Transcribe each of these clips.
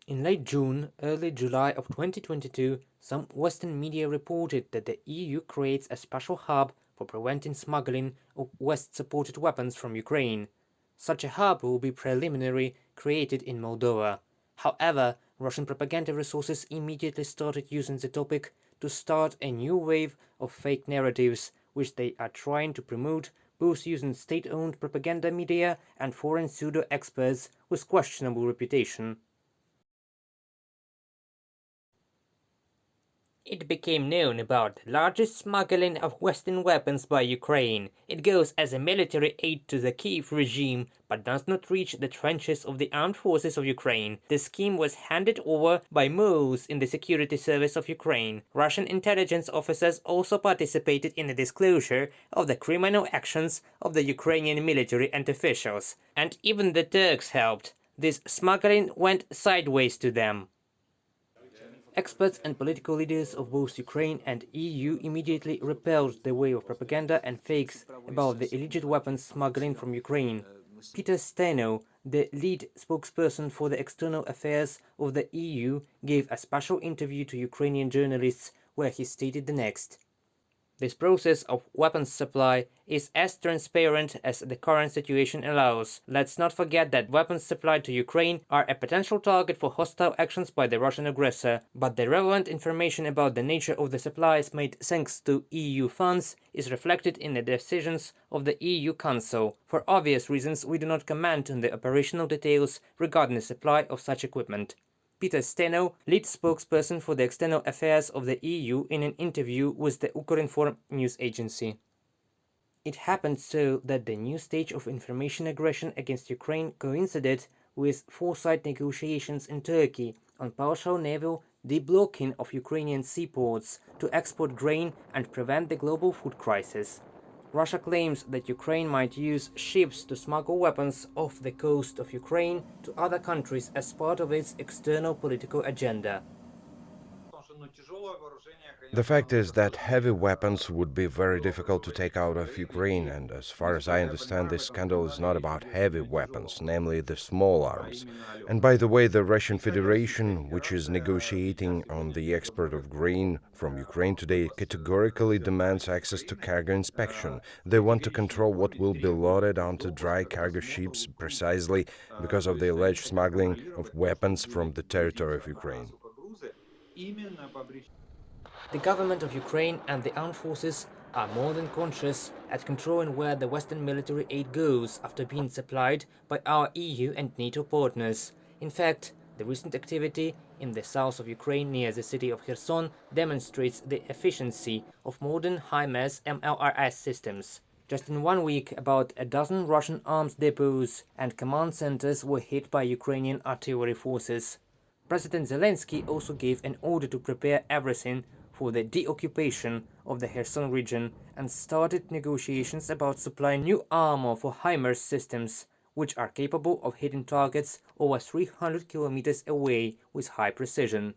In late June, early July of 2022, some Western media reported that the EU creates a special hub for preventing smuggling of West-supported weapons from Ukraine. Such a hub will be preliminarily created in Moldova. However, Russian propaganda resources immediately started using the topic to start a new wave of fake narratives, which they are trying to promote both using state-owned propaganda media and foreign pseudo-experts with questionable reputation. It became known about the largest smuggling of Western weapons by Ukraine. It goes as a military aid to the Kiev regime, but does not reach the trenches of the armed forces of Ukraine. The scheme was handed over by moles in the security service of Ukraine. Russian intelligence officers also participated in the disclosure of the criminal actions of the Ukrainian military and officials. And even the Turks helped. This smuggling went sideways to them. Experts and political leaders of both Ukraine and EU immediately repelled the wave of propaganda and fakes about the illicit weapons smuggling from Ukraine. Peter Steno, the lead spokesperson for the external affairs of the EU, gave a special interview to Ukrainian journalists where he stated the next. This process of weapons supply is as transparent as the current situation allows. Let's not forget that weapons supplied to Ukraine are a potential target for hostile actions by the Russian aggressor, but the relevant information about the nature of the supplies made thanks to EU funds is reflected in the decisions of the EU Council. For obvious reasons, we do not comment on the operational details regarding the supply of such equipment. Peter Steno, lead spokesperson for the external affairs of the EU, in an interview with the Ukrinform news agency. It happened so that the new stage of information aggression against Ukraine coincided with foresight negotiations in Turkey on partial naval deblocking of Ukrainian seaports to export grain and prevent the global food crisis. Russia claims that Ukraine might use ships to smuggle weapons off the coast of Ukraine to other countries as part of its external political agenda. The fact is that heavy weapons would be very difficult to take out of Ukraine, and as far as I understand, this scandal is not about heavy weapons, namely the small arms. And by the way, the Russian Federation, which is negotiating on the export of grain from Ukraine today, categorically demands access to cargo inspection. They want to control what will be loaded onto dry cargo ships precisely because of the alleged smuggling of weapons from the territory of Ukraine. The government of Ukraine and the armed forces are more than conscious at controlling where the Western military aid goes after being supplied by our EU and NATO partners. In fact, the recent activity in the south of Ukraine near the city of Kherson demonstrates the efficiency of modern HIMARS MLRS systems. Just in 1 week, about a dozen Russian arms depots and command centers were hit by Ukrainian artillery forces. President Zelensky also gave an order to prepare everything for the deoccupation of the Kherson region and started negotiations about supplying new armor for HIMARS systems, which are capable of hitting targets over 300 kilometers away with high precision.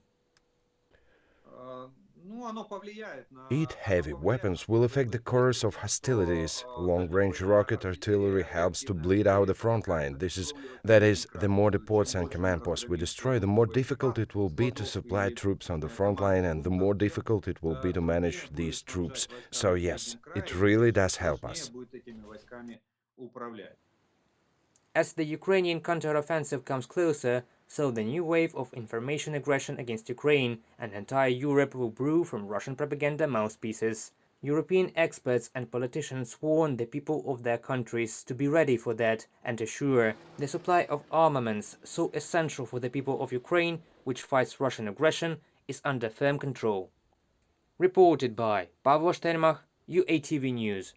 Each heavy weapons will affect the course of hostilities. Long-range rocket artillery helps to bleed out the front line. That is, the more depots and command posts we destroy, the more difficult it will be to supply troops on the front line, and the more difficult it will be to manage these troops. So yes, it really does help us. As the Ukrainian counteroffensive comes closer, so the new wave of information aggression against Ukraine and entire Europe will brew from Russian propaganda mouthpieces. European experts and politicians warn the people of their countries to be ready for that and assure the supply of armaments so essential for the people of Ukraine, which fights Russian aggression, is under firm control. Reported by Pavlo Štermach, UATV News.